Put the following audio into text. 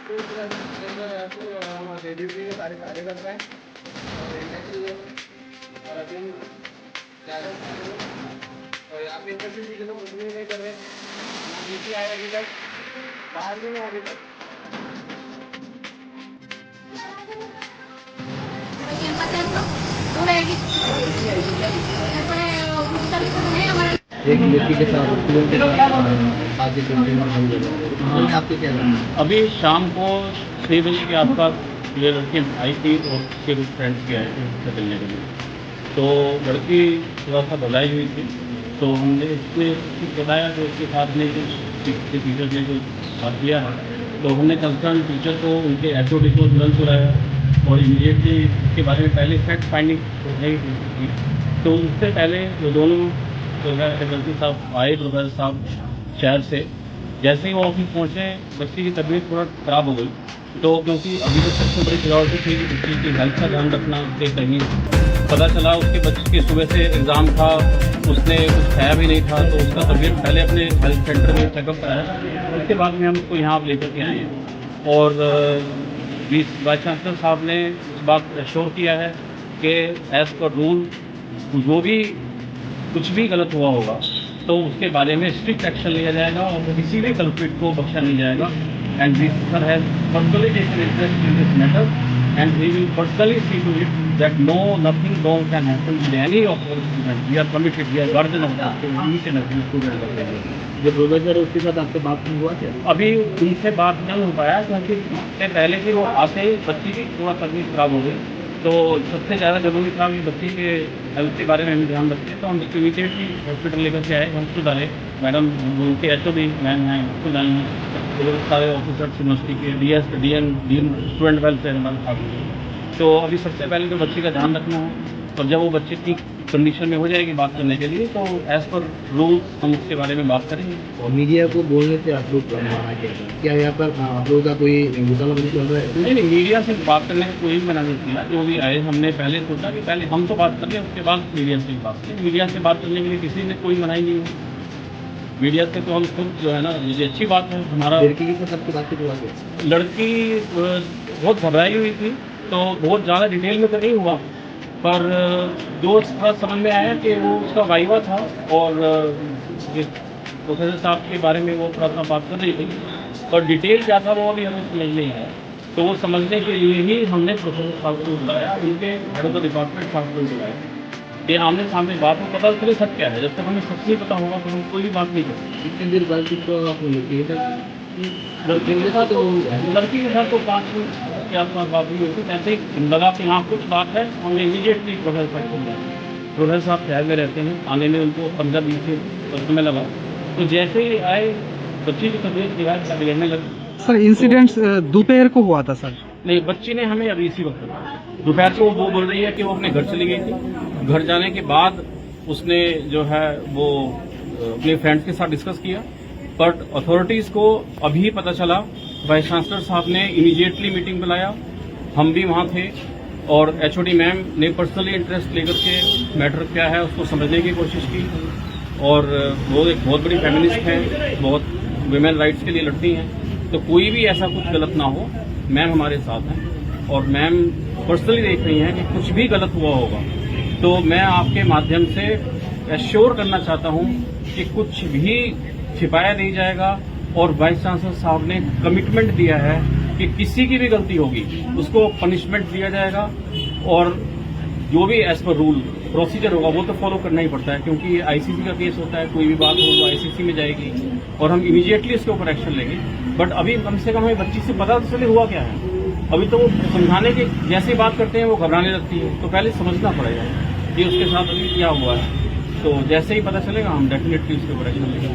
Duty के सारे कार्य कर रहे हैं और अभी और यहाँ पे इंटरव्यू तो कुछ भी नहीं कर रहे, ना ड्यूटी आए अभी तक, बाहर भी नहीं अभी तक। एक व्यक्ति के साथ आपके क्या लगता है? अभी शाम को 6 बजे के आसपास ये लड़की आई थी और उसके कुछ फ्रेंड्स भी आए थे उससे मिलने के लिए। तो लड़की थोड़ा सा घबराई हुई थी, तो हमने इसमें बताया कि उसके साथ में टीचर ने जो बात किया है, तो हमने कंसर्न टीचर को उनके एचओडी को तुरंत बुलाया और इमीडिएटली इसके बारे में पहले फैक्ट फाइंडिंग नहीं की। तो उससे पहले जो दोनों फैकल्टी साहब आए, प्रोफेसर साहब शहर से, जैसे ही वो ऑफिस पहुँचे बच्ची की तबीयत थोड़ा ख़राब हो गई। तो क्योंकि अभी तो सबसे बड़ी प्रायोरिटी थी कि बच्ची की हेल्थ का ध्यान रखना, उससे कहीं पता चला उसके बच्चे की सुबह से एग्ज़ाम था, उसने कुछ खाया भी नहीं था, तो उसका तबीयत पहले अपने हेल्थ सेंटर में चेकअप कराया, उसके बाद में हम उसको यहाँ लेकर के आए हैं। और वाइस चांसलर साहब ने इस बात एश्योर किया है कि एज़ पर रूल जो भी कुछ भी गलत हुआ होगा तो उसके बारे में स्ट्रिक्ट एक्शन लिया जाएगा और किसी भी कल्प्रिट को बख्शा नहीं जाएगा। And this sir has personally taken interest in this matter and he will personally see to it that nothing wrong can happen in any of our students. We are committed, we are guardian of each and every student of the जो professor है उसके साथ आपसे बात नहीं हुआ क्या? अभी उनसे बात नहीं हो पाया क्योंकि उससे पहले भी वो आते ही बच्ची की थोड़ा तबीयत खराब हो गई। तो सबसे ज़्यादा जरूरी था कि बच्ची के हेल्थ के बारे में हम ध्यान रखें, तो हम इमीडिएटली हॉस्पिटल लेकर के आए, हम खुद आए, मैडम उनके एचओडी मैम हैं, खुद आए हैं, सारे ऑफिसर्स यूनिवर्सिटी के डीन स्टूडेंट वेलफेयर हमारे। तो अभी सबसे पहले तो बच्चे का ध्यान रखना है और जब वो बच्चे ठीक कंडीशन में हो जाएगी बात करने के लिए तो एज़ पर रूल्स हम उसके बारे में बात करेंगे। और मीडिया को बोलने से आप लोग क्या यहाँ पर आप लोगों का कोई मुकाबला नहीं चल रहा है? नहीं, मीडिया से बात करने का कोई मना नहीं किया। जो भी आए हमने पहले सोचा कि पहले हम तो बात कर लें, उसके बाद मीडिया से बात करें। मीडिया से बात करने के लिए किसी ने कोई मनाही नहीं है। मीडिया से तो हम खुद जो है ना, ये अच्छी बात है हमारा। लड़की के साथ आपकी बातचीत हुआ क्या? लड़की बहुत घबराई हुई थी, तो बहुत ज़्यादा डिटेल में तो नहीं हुआ, पर जो थोड़ा समझ में आया कि वो उसका वाइवा था और प्रोफेसर साहब के बारे में वो थोड़ा सा बात कर रही थी, और डिटेल क्या था वो अभी हमें समझ नहीं है। तो वो समझने के लिए ही हमने प्रोफेसर साहब को बुलाया, उनके हेड ऑफ द डिपार्टमेंट साहब को बुलाया। ये आमने सामने बात को पता चले सच क्या है। जब तक हमें सच नहीं पता होगा तो हम कोई भी बात नहीं करते। कितनी देर बातचीत तो आपने लड़की के साथ तो 5 मिनट के आसपास बात हुई होती। ऐसे ही लगा कि हाँ कुछ बात है, हमने इमीडिएटली प्रोफेसर साहब को बुलाया। प्रोफेसर साहब शहर में रहते हैं, आने में उनको 15-20 समय लगा। तो जैसे ही आए बच्ची की तबीयत बिगड़ने लगी। सर इंसिडेंट दोपहर को हुआ था सर? नहीं, बच्ची ने हमें अभी इसी वक्त बताया। दोपहर को वो बोल रही है कि वो अपने घर चली गई थी। घर जाने के बाद उसने जो है वो अपने फ्रेंड्स के साथ डिस्कस किया, बट अथॉरिटीज़ को अभी पता चला। वाइस चांसलर साहब ने इमीडिएटली मीटिंग बुलाया, हम भी वहाँ थे, और एचओडी मैम ने पर्सनली इंटरेस्ट लेकर के मैटर क्या है उसको समझने की कोशिश की। और वो एक बहुत बड़ी फेमिनिस्ट है, बहुत वुमेन राइट्स के लिए लड़ती हैं। तो कोई भी ऐसा कुछ गलत ना हो, मैम हमारे साथ हैं और मैम पर्सनली देख रही हैं कि कुछ भी गलत हुआ होगा तो मैं आपके माध्यम से एश्योर करना चाहता हूं कि कुछ भी छिपाया नहीं जाएगा। और वाइस चांसलर साहब ने कमिटमेंट दिया है कि किसी की भी गलती होगी उसको पनिशमेंट दिया जाएगा, और जो भी एज पर रूल प्रोसीजर होगा वो तो फॉलो करना ही पड़ता है, क्योंकि ये आईसीसी का केस होता है। कोई भी बात हो तो आईसीसी में जाएगी और हम इमीडिएटली इसके ऊपर एक्शन लेंगे। बट अभी कम से कम हमें बच्ची से पता तो चले हुआ क्या है। अभी तो वो समझाने के जैसे बात करते हैं वो घबराने लगती है, तो पहले समझना पड़ेगा कि उसके साथ अभी क्या हुआ है। तो जैसे ही पता चलेगा हम डेफिनेटली उसके ऊपर एक्शन लेंगे।